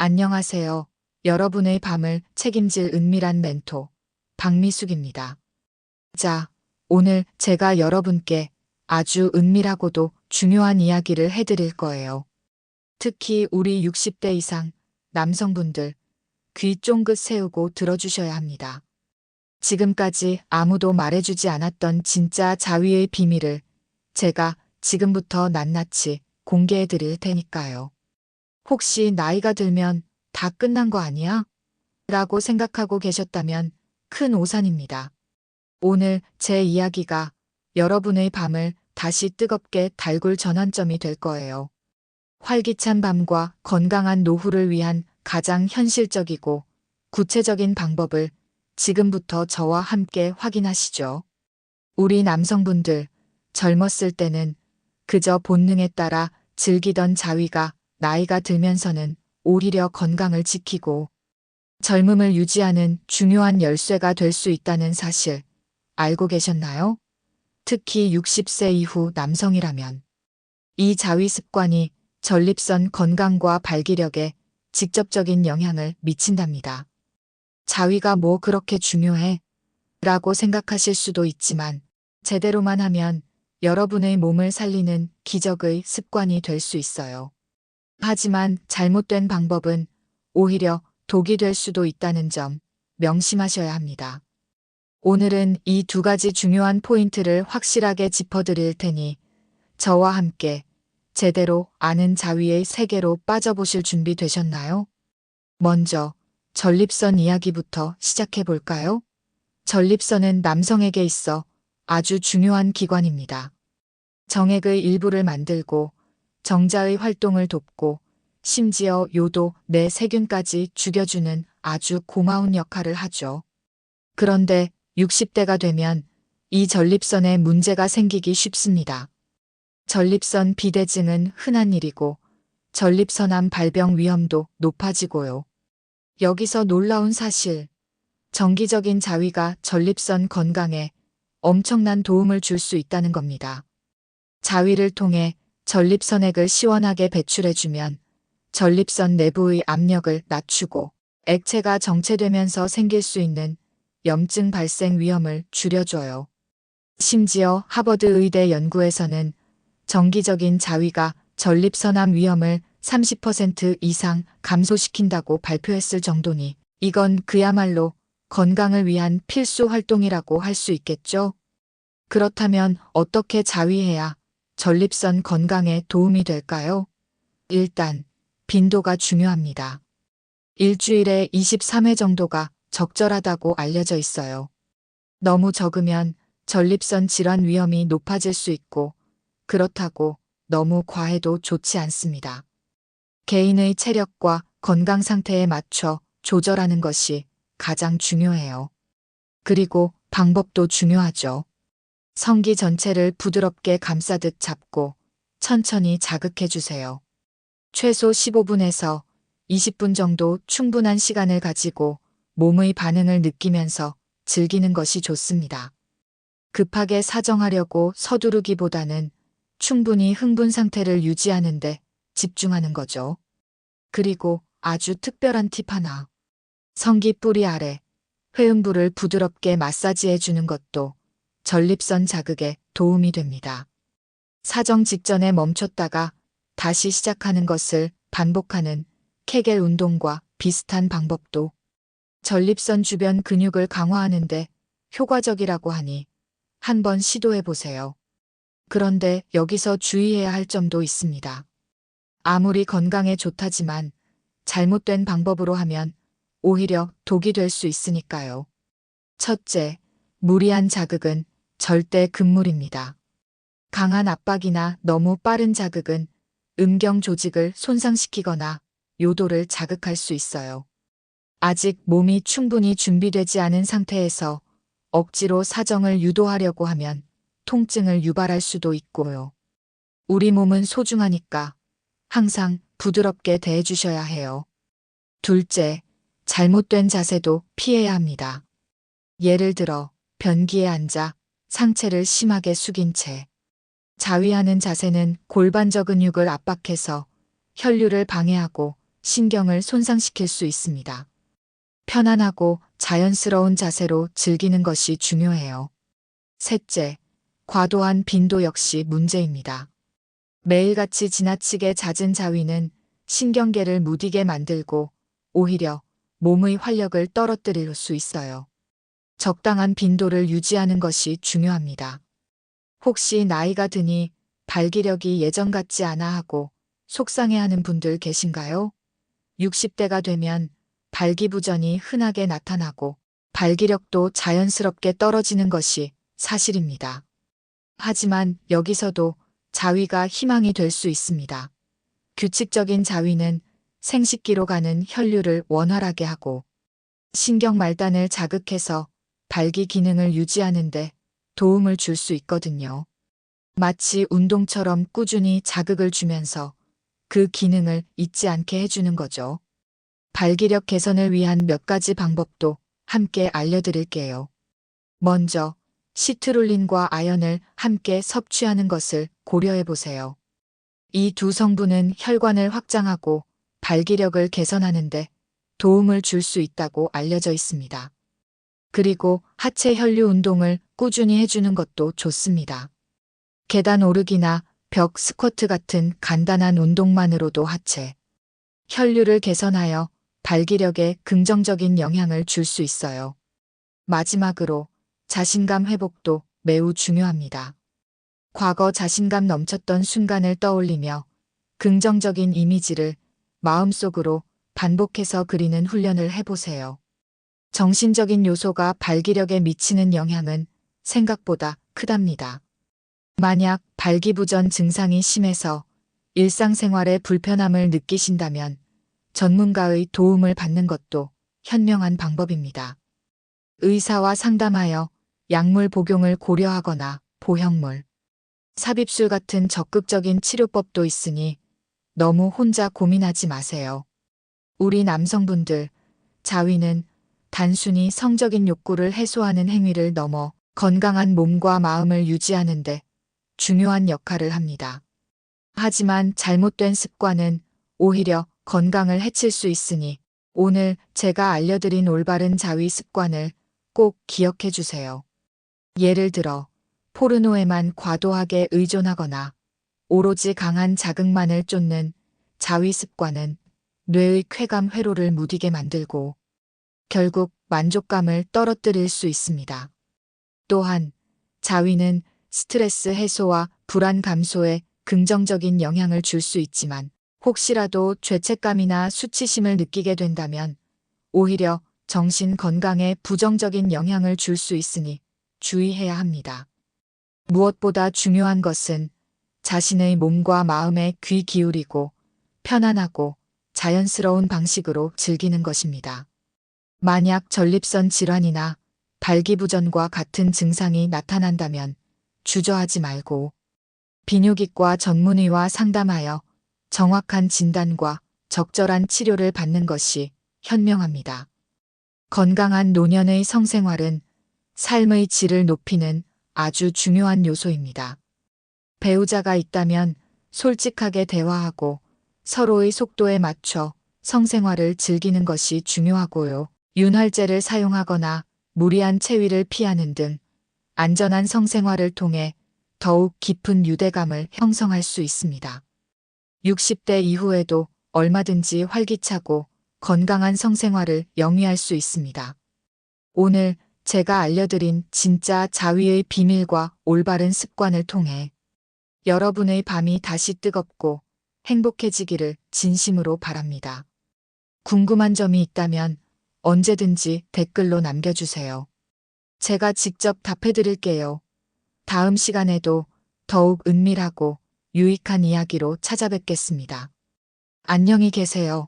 안녕하세요. 여러분의 밤을 책임질 은밀한 멘토, 박미숙입니다. 자, 오늘 제가 여러분께 아주 은밀하고도 중요한 이야기를 해드릴 거예요. 특히 우리 60대 이상 남성분들 귀 쫑긋 세우고 들어주셔야 합니다. 지금까지 아무도 말해주지 않았던 진짜 자위의 비밀을 제가 지금부터 낱낱이 공개해 드릴 테니까요. 혹시 나이가 들면 다 끝난 거 아니야? 라고 생각하고 계셨다면 큰 오산입니다. 오늘 제 이야기가 여러분의 밤을 다시 뜨겁게 달굴 전환점이 될 거예요. 활기찬 밤과 건강한 노후를 위한 가장 현실적이고 구체적인 방법을 지금부터 저와 함께 확인하시죠. 우리 남성분들, 젊었을 때는 그저 본능에 따라 즐기던 자위가 나이가 들면서는 오히려 건강을 지키고 젊음을 유지하는 중요한 열쇠가 될 수 있다는 사실 알고 계셨나요? 특히 60세 이후 남성이라면 이 자위 습관이 전립선 건강과 발기력에 직접적인 영향을 미친답니다. 자위가 뭐 그렇게 중요해? 라고 생각하실 수도 있지만 제대로만 하면 여러분의 몸을 살리는 기적의 습관이 될 수 있어요. 하지만 잘못된 방법은 오히려 독이 될 수도 있다는 점 명심하셔야 합니다. 오늘은 이 두 가지 중요한 포인트를 확실하게 짚어드릴 테니 저와 함께 제대로 아는 자위의 세계로 빠져보실 준비 되셨나요? 먼저 전립선 이야기부터 시작해 볼까요? 전립선은 남성에게 있어 아주 중요한 기관입니다. 정액의 일부를 만들고 정자의 활동을 돕고 심지어 요도, 내 세균까지 죽여주는 아주 고마운 역할을 하죠. 그런데 60대가 되면 이 전립선에 문제가 생기기 쉽습니다. 전립선 비대증은 흔한 일이고 전립선암 발병 위험도 높아지고요. 여기서 놀라운 사실, 정기적인 자위가 전립선 건강에 엄청난 도움을 줄 수 있다는 겁니다. 자위를 통해 전립선액을 시원하게 배출해주면 전립선 내부의 압력을 낮추고 액체가 정체되면서 생길 수 있는 염증 발생 위험을 줄여줘요. 심지어 하버드 의대 연구에서는 정기적인 자위가 전립선암 위험을 30% 이상 감소시킨다고 발표했을 정도니 이건 그야말로 건강을 위한 필수 활동이라고 할 수 있겠죠? 그렇다면 어떻게 자위해야 전립선 건강에 도움이 될까요? 일단 빈도가 중요합니다. 일주일에 23회 정도가 적절하다고 알려져 있어요. 너무 적으면 전립선 질환 위험이 높아질 수 있고 그렇다고 너무 과해도 좋지 않습니다. 개인의 체력과 건강 상태에 맞춰 조절하는 것이 가장 중요해요. 그리고 방법도 중요하죠. 성기 전체를 부드럽게 감싸듯 잡고 천천히 자극해 주세요. 최소 15분에서 20분 정도 충분한 시간을 가지고 몸의 반응을 느끼면서 즐기는 것이 좋습니다. 급하게 사정하려고 서두르기보다는 충분히 흥분 상태를 유지하는 데 집중하는 거죠. 그리고 아주 특별한 팁 하나. 성기 뿌리 아래 회음부를 부드럽게 마사지해 주는 것도 전립선 자극에 도움이 됩니다. 사정 직전에 멈췄다가 다시 시작하는 것을 반복하는 케겔 운동과 비슷한 방법도 전립선 주변 근육을 강화하는데 효과적이라고 하니 한번 시도해 보세요. 그런데 여기서 주의해야 할 점도 있습니다. 아무리 건강에 좋다지만 잘못된 방법으로 하면 오히려 독이 될 수 있으니까요. 첫째, 무리한 자극은 절대 금물입니다. 강한 압박이나 너무 빠른 자극은 음경 조직을 손상시키거나 요도를 자극할 수 있어요. 아직 몸이 충분히 준비되지 않은 상태에서 억지로 사정을 유도하려고 하면 통증을 유발할 수도 있고요. 우리 몸은 소중하니까 항상 부드럽게 대해주셔야 해요. 둘째, 잘못된 자세도 피해야 합니다. 예를 들어 변기에 앉아 상체를 심하게 숙인 채 자위하는 자세는 골반저 근육을 압박해서 혈류를 방해하고 신경을 손상시킬 수 있습니다. 편안하고 자연스러운 자세로 즐기는 것이 중요해요. 셋째, 과도한 빈도 역시 문제입니다. 매일같이 지나치게 잦은 자위는 신경계를 무디게 만들고 오히려 몸의 활력을 떨어뜨릴 수 있어요. 적당한 빈도를 유지하는 것이 중요합니다. 혹시 나이가 드니 발기력이 예전 같지 않아 하고 속상해하는 분들 계신가요? 60대가 되면 발기부전이 흔하게 나타나고 발기력도 자연스럽게 떨어지는 것이 사실입니다. 하지만 여기서도 자위가 희망이 될 수 있습니다. 규칙적인 자위는 생식기로 가는 혈류를 원활하게 하고 신경 말단을 자극해서 발기 기능을 유지하는데 도움을 줄 수 있거든요. 마치 운동처럼 꾸준히 자극을 주면서 그 기능을 잊지 않게 해주는 거죠. 발기력 개선을 위한 몇 가지 방법도 함께 알려드릴게요. 먼저 시트룰린과 아연을 함께 섭취하는 것을 고려해 보세요. 이 두 성분은 혈관을 확장하고 발기력을 개선하는데 도움을 줄 수 있다고 알려져 있습니다. 그리고 하체 혈류 운동을 꾸준히 해주는 것도 좋습니다. 계단 오르기나 벽 스쿼트 같은 간단한 운동만으로도 하체 혈류를 개선하여 발기력에 긍정적인 영향을 줄 수 있어요. 마지막으로 자신감 회복도 매우 중요합니다. 과거 자신감 넘쳤던 순간을 떠올리며 긍정적인 이미지를 마음속으로 반복해서 그리는 훈련을 해보세요. 정신적인 요소가 발기력에 미치는 영향은 생각보다 크답니다. 만약 발기부전 증상이 심해서 일상생활에 불편함을 느끼신다면 전문가의 도움을 받는 것도 현명한 방법입니다. 의사와 상담하여 약물 복용을 고려하거나 보형물, 삽입술 같은 적극적인 치료법도 있으니 너무 혼자 고민하지 마세요. 우리 남성분들, 자위는 단순히 성적인 욕구를 해소하는 행위를 넘어 건강한 몸과 마음을 유지하는데 중요한 역할을 합니다. 하지만 잘못된 습관은 오히려 건강을 해칠 수 있으니 오늘 제가 알려드린 올바른 자위 습관을 꼭 기억해 주세요. 예를 들어 포르노에만 과도하게 의존하거나 오로지 강한 자극만을 쫓는 자위 습관은 뇌의 쾌감 회로를 무디게 만들고 결국 만족감을 떨어뜨릴 수 있습니다. 또한 자위는 스트레스 해소와 불안 감소에 긍정적인 영향을 줄 수 있지만 혹시라도 죄책감이나 수치심을 느끼게 된다면 오히려 정신 건강에 부정적인 영향을 줄 수 있으니 주의해야 합니다. 무엇보다 중요한 것은 자신의 몸과 마음에 귀 기울이고 편안하고 자연스러운 방식으로 즐기는 것입니다. 만약 전립선 질환이나 발기부전과 같은 증상이 나타난다면 주저하지 말고 비뇨기과 전문의와 상담하여 정확한 진단과 적절한 치료를 받는 것이 현명합니다. 건강한 노년의 성생활은 삶의 질을 높이는 아주 중요한 요소입니다. 배우자가 있다면 솔직하게 대화하고 서로의 속도에 맞춰 성생활을 즐기는 것이 중요하고요. 윤활제를 사용하거나 무리한 체위를 피하는 등 안전한 성생활을 통해 더욱 깊은 유대감을 형성할 수 있습니다. 60대 이후에도 얼마든지 활기차고 건강한 성생활을 영위할 수 있습니다. 오늘 제가 알려드린 진짜 자위의 비밀과 올바른 습관을 통해 여러분의 밤이 다시 뜨겁고 행복해지기를 진심으로 바랍니다. 궁금한 점이 있다면 언제든지 댓글로 남겨주세요. 제가 직접 답해드릴게요. 다음 시간에도 더욱 은밀하고 유익한 이야기로 찾아뵙겠습니다. 안녕히 계세요.